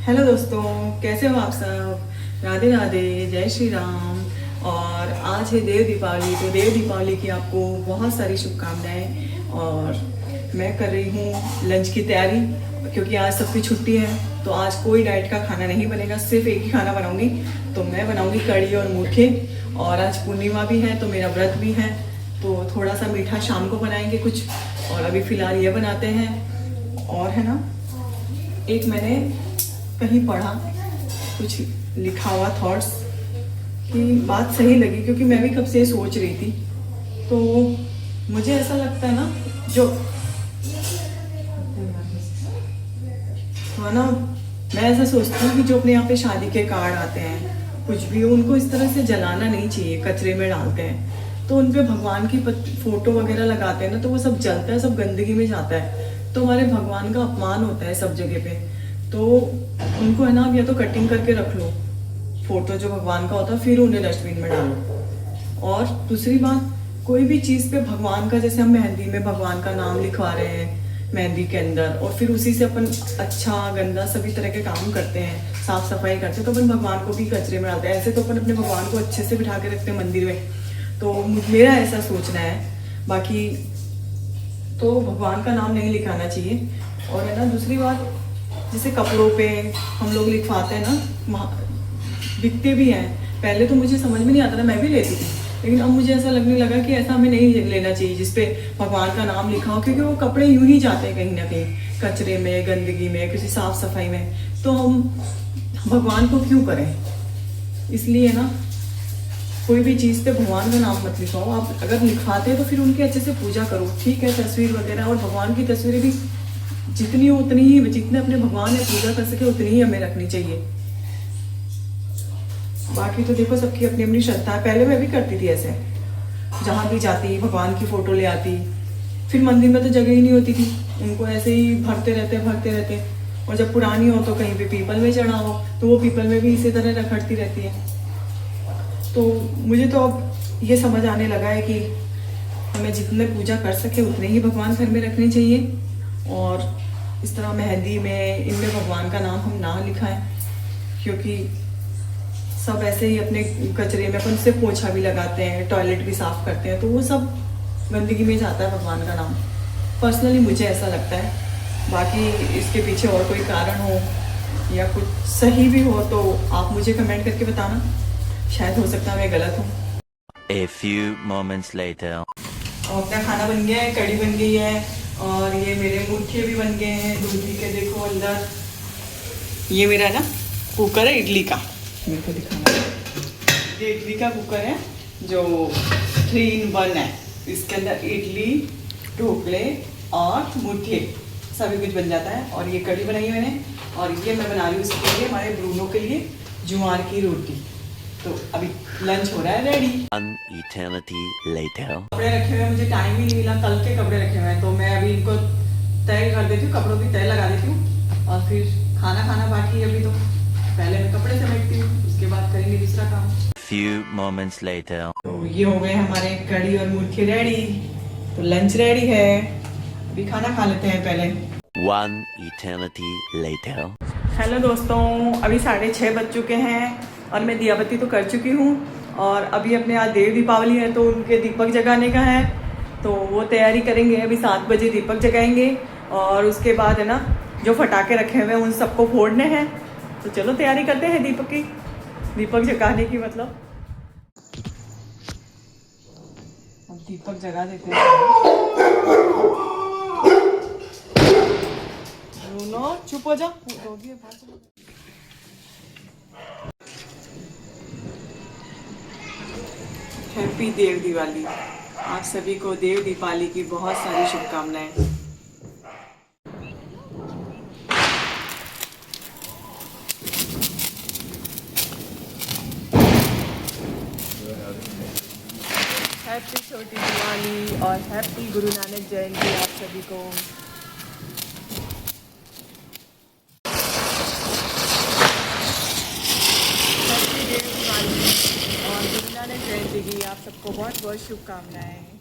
Hello दोस्तों, कैसे हो आप सब। राधे राधे, जय श्री राम। और आज है देव दीपावली। तो देव दीपावली की आपको बहुत सारी शुभकामनाएं। और मैं कर रही हूँ लंच की तैयारी, क्योंकि आज सबकी छुट्टी है। तो आज कोई डाइट का खाना नहीं बनेगा, सिर्फ एक ही खाना बनाऊंगी। तो मैं बनाऊंगी कढ़ी और मूठे। और आज पूर्णिमा भी है तो मेरा व्रत भी है, तो थोड़ा सा मीठा शाम को बनाएंगे कुछ। और अभी फ़िलहाल ये बनाते हैं। और है ना, एक मैंने कहीं पढ़ा, कुछ लिखा हुआ थॉट्स की बात सही लगी, क्योंकि मैं भी कब से सोच रही थी। तो मुझे ऐसा लगता है ना, जो है ना, मैं ऐसा सोचती हूँ कि जो अपने यहाँ पे शादी के कार्ड आते हैं, कुछ भी, उनको इस तरह से जलाना नहीं चाहिए, कचरे में डालते हैं। तो उन पे भगवान की फोटो वगैरह लगाते हैं ना, तो वो सब जलता है, सब गंदगी में जाता है। तो हमारे भगवान का अपमान होता है सब जगह पे। तो उनको है ना, अब या तो कटिंग करके रख लो फोटो जो भगवान का होता है, फिर उन्हें डस्टबिन में डालो। और दूसरी बात, कोई भी चीज़ पे भगवान का, जैसे हम मेहंदी में भगवान का नाम लिखवा रहे हैं मेहंदी के अंदर, और फिर उसी से अपन अच्छा गंदा सभी तरह के काम करते हैं, साफ सफाई करते हैं, तो अपन भगवान को भी कचरे में डालते हैं। ऐसे तो अपन अपने भगवान को अच्छे से बिठा के रखते हैं मंदिर में। तो मेरा ऐसा सोचना है। बाकी तो भगवान का नाम नहीं लिखाना चाहिए। और है ना, दूसरी बात, जैसे कपड़ों पे हम लोग लिखवाते हैं ना, बिकते भी हैं। पहले तो मुझे समझ में नहीं आता था, मैं भी लेती थी, लेकिन अब मुझे ऐसा लगने लगा कि ऐसा हमें नहीं लेना चाहिए जिसपे भगवान का नाम लिखा हो, क्योंकि वो कपड़े यूं ही जाते हैं कहीं ना कहीं कचरे में, गंदगी में, किसी साफ सफाई में। तो हम भगवान को क्यों करें। इसलिए ना, कोई भी चीज़ पे भगवान का नाम मत लिखवाओ। आप अगर लिखवाते हैं तो फिर उनकी अच्छे से पूजा करो, ठीक है, तस्वीर वगैरह। और भगवान की तस्वीरें भी जितनी हो उतनी ही, जितने अपने भगवान ने पूजा कर सके उतनी ही हमें रखनी चाहिए। बाकी तो देखो, सबकी अपनी अपनी श्रद्धा है। पहले मैं भी करती थी ऐसे, जहाँ भी जाती भगवान की फोटो ले आती, फिर मंदिर में तो जगह ही नहीं होती थी, उनको ऐसे ही भरते रहते। और जब पुरानी हो तो कहीं पे पीपल में चढ़ा हो, तो वो पीपल में भी इसी तरह रखड़ती रहती है। तो मुझे तो अब ये समझ आने लगा है कि हमें जितने पूजा कर सके उतने ही भगवान घर में रखने चाहिए। और इस तरह मेहंदी में, इनमें भगवान का नाम हम ना लिखाएं, क्योंकि सब ऐसे ही अपने कचरे में, अपन से पोछा भी लगाते हैं, टॉयलेट भी साफ करते हैं, तो वो सब गंदगी में जाता है भगवान का नाम। पर्सनली मुझे ऐसा लगता है। बाकी इसके पीछे और कोई कारण हो या कुछ सही भी हो तो आप मुझे कमेंट करके बताना, शायद हो सकता है मैं गलत हूँ। A few moments later. और अपना खाना बन गया है, कढ़ी बन गई है, और ये मेरे मूठे भी बन गए हैं दूधी के। देखो अंदर, ये मेरा ना कुकर है इडली का, मेरे को दिखाना है। ये इडली का कुकर है जो 3 in 1 है। इसके अंदर इडली, ढोकले और मूठे सभी कुछ बन जाता है। और ये कढ़ी बनाई है मैंने, और ये मैं बना रही हूँ उसके लिए, हमारे ब्रूनो के लिए, ज्वार की रोटी। तो अभी लंच हो रहा है रेडी। An eternity later. कपड़े रखे हुए हैं, मुझे टाइम ही नहीं मिला, कल के कपड़े रखे हुए हैं, तो मैं अभी इनको तय कर देती हूँ, कपड़ों की तय लगा देती हूँ। और फिर खाना बाकी है अभी, तो पहले मैं कपड़े समेटती हूँ, उसके बाद करेंगे दूसरा काम। Few moments later. तो ये हो गए हमारे कढ़ी और मूठे रेडी। तो लंच रेडी है, अभी खाना खा लेते हैं पहले। One eternity later. हेलो दोस्तों, अभी 6:30 बज चुके हैं और मैं दिया बत्ती तो कर चुकी हूँ। और अभी अपने आज देव दीपावली है, तो उनके दीपक जगाने का है, तो वो तैयारी करेंगे। अभी 7 बजे दीपक जगाएंगे, और उसके बाद है ना, जो फटाके रखे हुए हैं उन सबको फोड़ने हैं। तो चलो तैयारी करते हैं दीपक जगाने की। मतलब अब दीपक जगा देते हैं। ब्रूनो चुप हो जा, हैप्पी देव दिवाली। आप सभी को देव दीपावली की बहुत सारी शुभकामनाएं। हैप्पी छोटी दिवाली और हैप्पी गुरु नानक जयंती आप सभी को। हैप्पी देव दिवाली और गुरु नानक जयंती की आप सबको बहुत बहुत शुभकामनाएं।